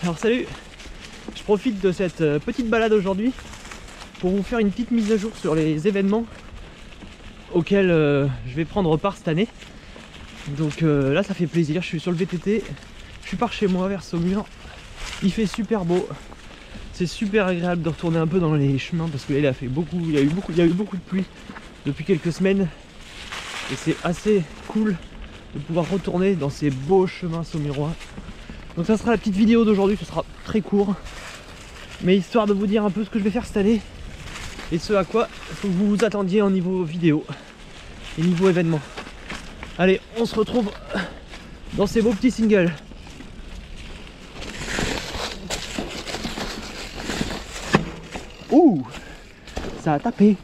Alors salut, je profite de cette petite balade aujourd'hui pour vous faire une petite mise à jour sur les événements auxquels je vais prendre part cette année. Donc là ça fait plaisir, je suis sur le VTT, je suis par chez moi vers Saumur, il fait super beau, c'est super agréable de retourner un peu dans les chemins parce que là il a eu beaucoup de pluie depuis quelques semaines et c'est assez cool de pouvoir retourner dans ces beaux chemins saumurois. Donc ça sera la petite vidéo d'aujourd'hui, ce sera très court, mais histoire de vous dire un peu ce que je vais faire cette année et ce à quoi il faut que vous vous attendiez au niveau vidéo et niveau événement. Allez, on se retrouve dans ces beaux petits singles. Ouh, ça a tapé.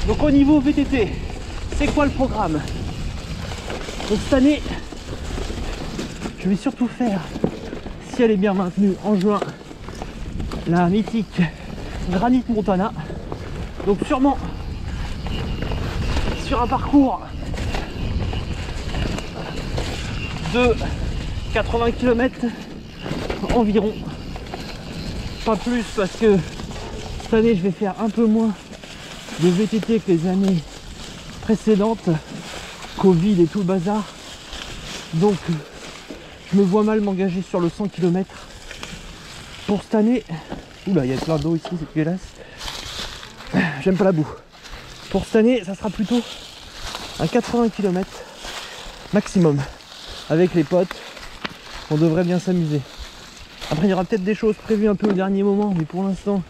Donc au niveau VTT, c'est quoi le programme? Donc cette année, je vais surtout faire, si elle est bien maintenue, en juin, la mythique Granit Montana. Donc sûrement sur un parcours de 80 km environ. Pas plus parce que cette année je vais faire un peu moins de VTT que les années précédentes, Covid et tout le bazar. Donc je me vois mal m'engager sur le 100 km pour cette année. Oula, il y a plein d'eau ici, c'est dégueulasse. J'aime pas la boue. Pour cette année, ça sera plutôt un 80 km maximum. Avec les potes, on devrait bien s'amuser. Après, il y aura peut-être des choses prévues un peu au dernier moment, mais pour l'instant,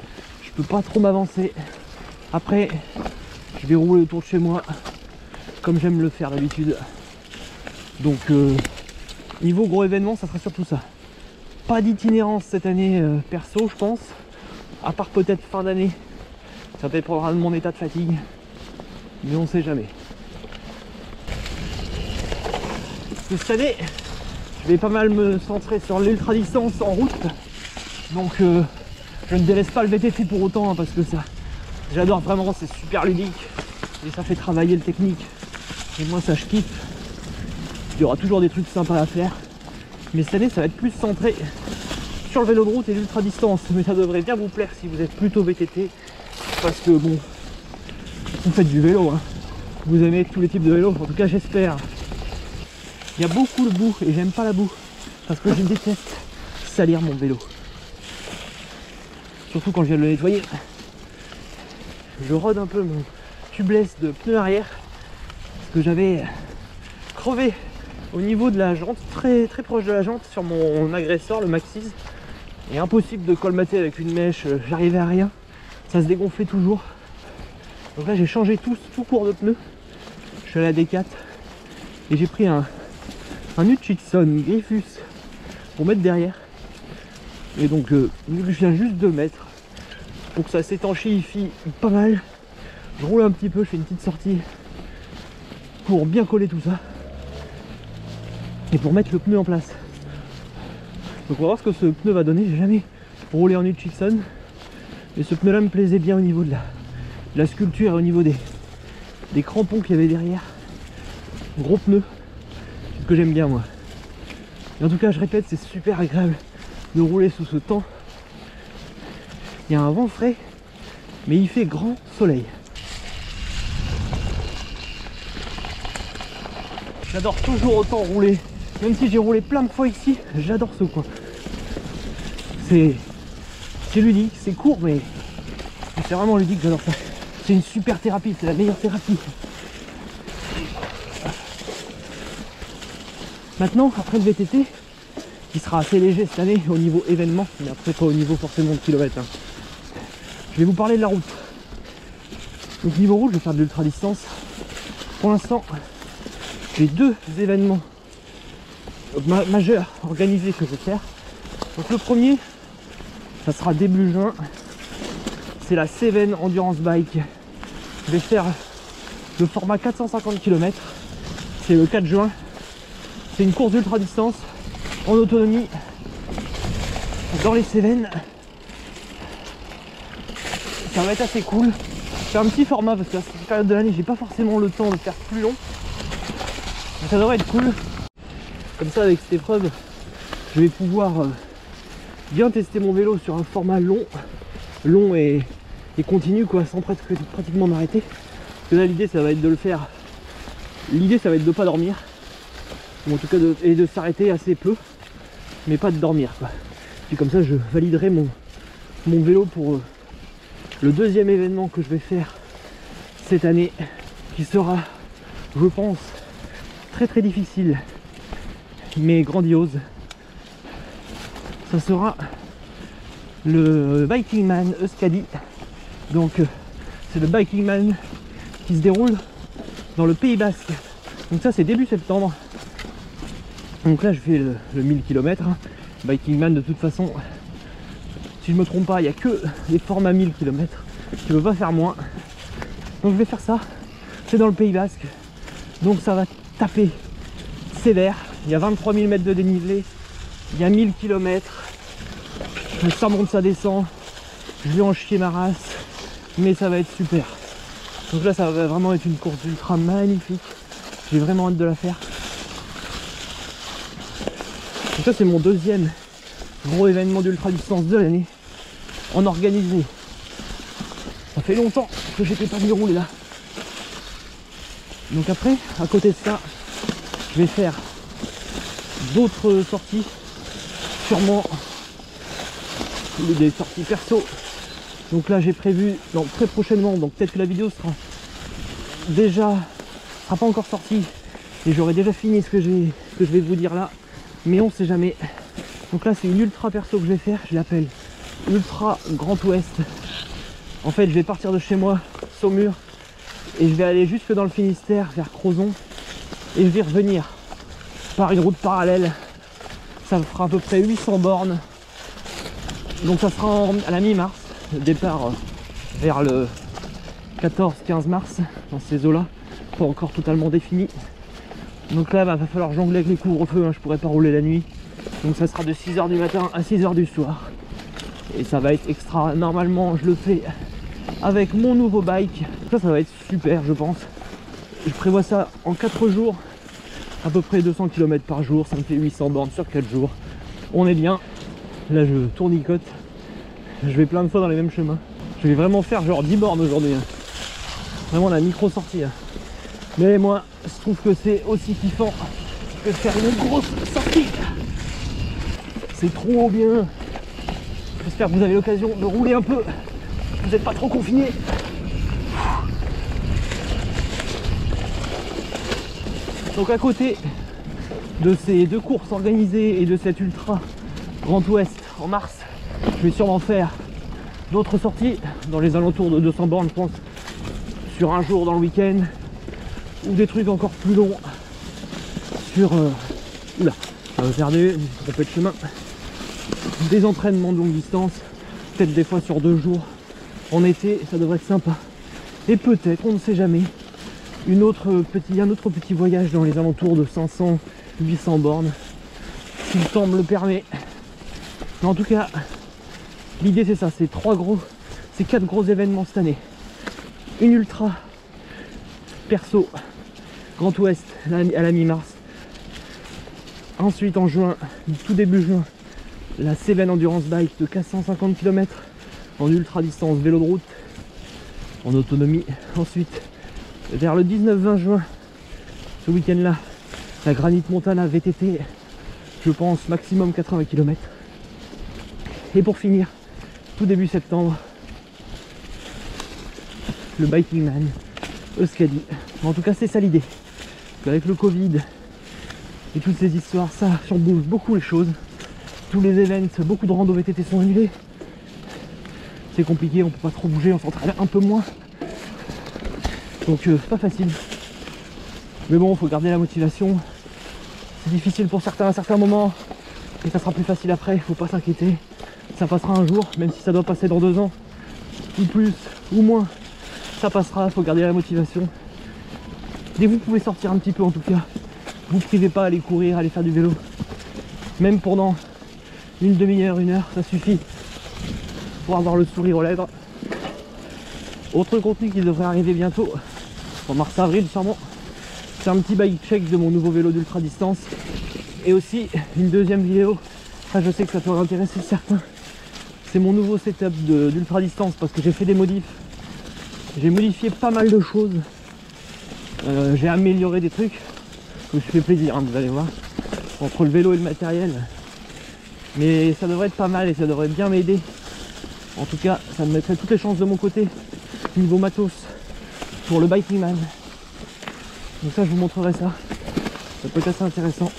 je peux pas trop m'avancer. Après, je vais rouler autour de chez moi, comme j'aime le faire d'habitude. Donc, niveau gros événement, ça sera surtout ça. Pas d'itinérance cette année perso, je pense. À part peut-être fin d'année. Ça dépendra de mon état de fatigue. Mais on sait jamais. Cette année, je vais pas mal me centrer sur l'ultra distance en route. Donc, je ne délaisse pas le VTT pour autant, hein, parce que ça, j'adore vraiment, c'est super ludique. Et ça fait travailler le technique. Et moi, ça, je kiffe. Il y aura toujours des trucs sympas à faire. Mais cette année, ça va être plus centré sur le vélo de route et l'ultra distance. Mais ça devrait bien vous plaire si vous êtes plutôt VTT. Parce que bon, vous faites du vélo, hein. Vous aimez tous les types de vélos, en tout cas j'espère. Il y a beaucoup de boue et j'aime pas la boue. Parce que je déteste salir mon vélo. Surtout quand je viens de le nettoyer. Je rôde un peu mon tubeless de pneu arrière. Parce que j'avais crevé au niveau de la jante, très proche de la jante, sur mon agresseur, le Maxis. Et impossible de colmater avec une mèche, j'arrivais à rien. Ça se dégonflait toujours. Donc là j'ai changé tout court de pneus. Je suis allé à Decat et j'ai pris un Hutchinson Griffus pour mettre derrière. Et donc vu que je viens juste de mettre, pour que ça s'étanchéifie pas mal, je roule un petit peu, je fais une petite sortie pour bien coller tout ça et pour mettre le pneu en place. Donc on va voir ce que ce pneu va donner. J'ai jamais roulé en Hutchinson, mais ce pneu là me plaisait bien au niveau de la sculpture et au niveau des crampons qu'il y avait derrière. Gros pneu, c'est ce que j'aime bien moi. Et en tout cas je répète, c'est super agréable de rouler sous ce temps. Il y a un vent frais, mais il fait grand soleil. J'adore toujours autant rouler, même si j'ai roulé plein de fois ici, j'adore ce coin. C'est ludique, c'est court, mais c'est vraiment ludique, j'adore ça. C'est une super thérapie, c'est la meilleure thérapie. Maintenant, après le VTT, qui sera assez léger cette année au niveau événement, mais après pas au niveau forcément de kilomètres, hein. Je vais vous parler de la route. Donc niveau route, je vais faire de l'ultra distance. Pour l'instant, j'ai deux événements majeurs organisés que je vais faire. Donc le premier, ça sera début juin. C'est la Cévennes Endurance Bike. Je vais faire le format 450 km. C'est le 4 juin. C'est une course d'ultra distance en autonomie dans les Cévennes. ça va être assez cool. C'est un petit format parce que à cette période de l'année j'ai pas forcément le temps de faire plus long. Mais ça devrait être cool. Comme ça avec cette épreuve, je vais pouvoir bien tester mon vélo sur un format long et continu quoi, sans pratiquement m'arrêter. Parce que là l'idée ça va être de le faire. L'idée ça va être de pas dormir. Ou en tout cas de s'arrêter assez peu. Mais pas de dormir quoi. Puis comme ça je validerai mon vélo pour le deuxième événement que je vais faire cette année, qui sera, je pense, très difficile mais grandiose. Ça sera le Biking Man Euskadi. Donc c'est le Biking Man qui se déroule dans le Pays Basque. Donc ça c'est début septembre. Donc là je fais le 1000 km. Biking Man de toute façon, si je me trompe pas, il n'y a que les formats 1000 km. Je ne veux pas faire moins. Donc je vais faire ça. C'est dans le Pays Basque. Donc ça va taper sévère. Il y a 23 000 mètres de dénivelé. Il y a 1000 km. Ça monte, ça descend. Je vais en chier ma race. Mais ça va être super. Donc là ça va vraiment être une course ultra magnifique. J'ai vraiment hâte de la faire. Donc ça c'est mon deuxième gros événement d'ultra distance de l'année. En organisé. Ça fait longtemps que j'étais pas venu rouler là. Donc après, à côté de ça, je vais faire d'autres sorties. Sûrement des sorties perso. Donc là j'ai prévu, donc très prochainement, donc peut-être que la vidéo sera pas encore sortie. Et j'aurai déjà fini ce que je vais vous dire là. Mais on sait jamais. Donc là c'est une ultra perso que je vais faire. Je l'appelle Ultra Grand Ouest. En fait je vais partir de chez moi, Saumur, et je vais aller jusque dans le Finistère, vers Crozon, et je vais revenir par une route parallèle. Ça fera à peu près 800 bornes. Donc ça sera à la mi-mars, départ vers le 14-15 mars, dans ces eaux-là, pas encore totalement défini. Donc là va falloir jongler avec les couvre-feux, hein, je pourrais pas rouler la nuit. Donc ça sera de 6 h du matin à 6 h du soir. Et ça va être extra. Normalement je le fais avec mon nouveau bike. Ça va être super je pense. Je prévois ça en 4 jours. À peu près 200 km par jour. Ça me fait 800 bornes sur 4 jours. On est bien. Là je tournicote. Je vais plein de fois dans les mêmes chemins. Je vais vraiment faire genre 10 bornes aujourd'hui. Vraiment la micro sortie. Mais moi je trouve que c'est aussi kiffant que de faire une grosse sortie. C'est trop bien. J'espère que vous avez l'occasion de rouler un peu. Vous n'êtes pas trop confinés. Donc à côté de ces deux courses organisées et de cette ultra Grand Ouest en mars, je vais sûrement faire d'autres sorties dans les alentours de 200 bornes, je pense, sur un jour dans le week-end, ou des trucs encore plus longs sur oula, ça va perdu, je me suis trompé de chemin. Des entraînements de longue distance, peut-être des fois sur 2 jours en été, ça devrait être sympa. Et peut-être, on ne sait jamais, un autre petit voyage dans les alentours de 500-800 bornes, si le temps me le permet. Mais en tout cas, l'idée c'est ça, c'est 4 gros événements cette année. Une ultra perso Grand Ouest à la mi-mars. Ensuite en juin, tout début juin, la Cévennes Endurance Bike de 450 km en ultra distance vélo de route en autonomie. Ensuite vers le 19-20 juin, ce week-end là, la Granite Montana VTT, je pense maximum 80 km. Et pour finir, tout début septembre, le Biking Man Euskadi. En tout cas c'est ça l'idée. Avec le Covid et toutes ces histoires, ça chamboule beaucoup les choses. Tous les events, beaucoup de rando VTT sont annulés. C'est compliqué, on peut pas trop bouger, on s'entraîne un peu moins. Donc pas facile. Mais bon, faut garder la motivation. C'est difficile pour certains à certains moments. Et ça sera plus facile après, faut pas s'inquiéter. Ça passera un jour, même si ça doit passer dans 2 ans. Ou plus, ou moins. Ça passera, faut garder la motivation. Dès que vous pouvez sortir un petit peu en tout cas, vous ne privez pas à aller courir, à aller faire du vélo. Même pendant une demi-heure, 1 heure, ça suffit pour avoir le sourire aux lèvres. Autre contenu qui devrait arriver bientôt, en mars-avril sûrement, c'est un petit bike check de mon nouveau vélo d'ultra distance. Et aussi une deuxième vidéo, ça je sais que ça pourrait intéresser certains, c'est mon nouveau setup d'ultra distance parce que j'ai fait des modifs. J'ai modifié pas mal de choses, j'ai amélioré des trucs, donc je fais plaisir, hein, vous allez voir, entre le vélo et le matériel. Mais ça devrait être pas mal et ça devrait bien m'aider. En tout cas, ça me mettrait toutes les chances de mon côté, niveau matos, pour le Biking Man. Donc ça, je vous montrerai ça. Ça peut être assez intéressant.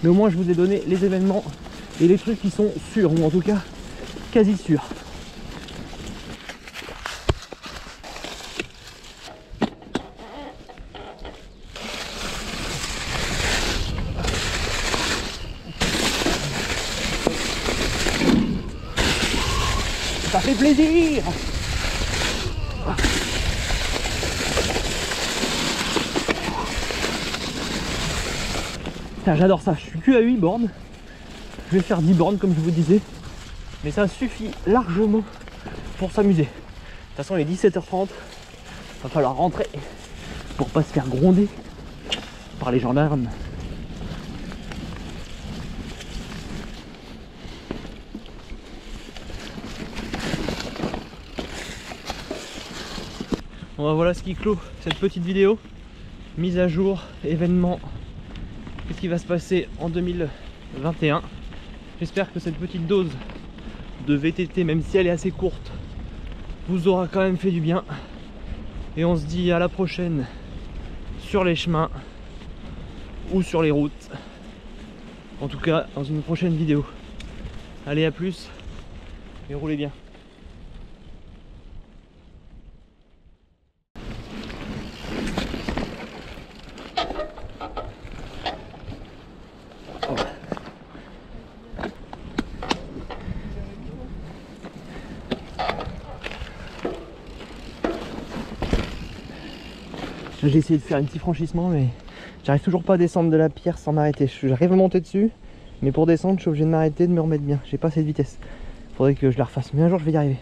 Mais au moins, je vous ai donné les événements et les trucs qui sont sûrs, ou en tout cas, quasi sûrs. Ça fait plaisir! J'adore ça, je suis que à 8 bornes. Je vais faire 10 bornes comme je vous disais. Mais ça suffit largement pour s'amuser. De toute façon il est 17h30. Va falloir rentrer pour pas se faire gronder par les gendarmes. Bon, voilà ce qui clôt cette petite vidéo. Mise à jour, événement. Qu'est-ce qui va se passer en 2021? J'espère que cette petite dose de VTT, même si elle est assez courte, vous aura quand même fait du bien. Et on se dit à la prochaine sur les chemins ou sur les routes. En tout cas, dans une prochaine vidéo. Allez, à plus et roulez bien. J'ai essayé de faire un petit franchissement mais j'arrive toujours pas à descendre de la pierre sans m'arrêter. J'arrive à monter dessus mais pour descendre je suis obligé de m'arrêter, de me remettre bien. J'ai pas assez de vitesse. Faudrait que je la refasse mais un jour je vais y arriver.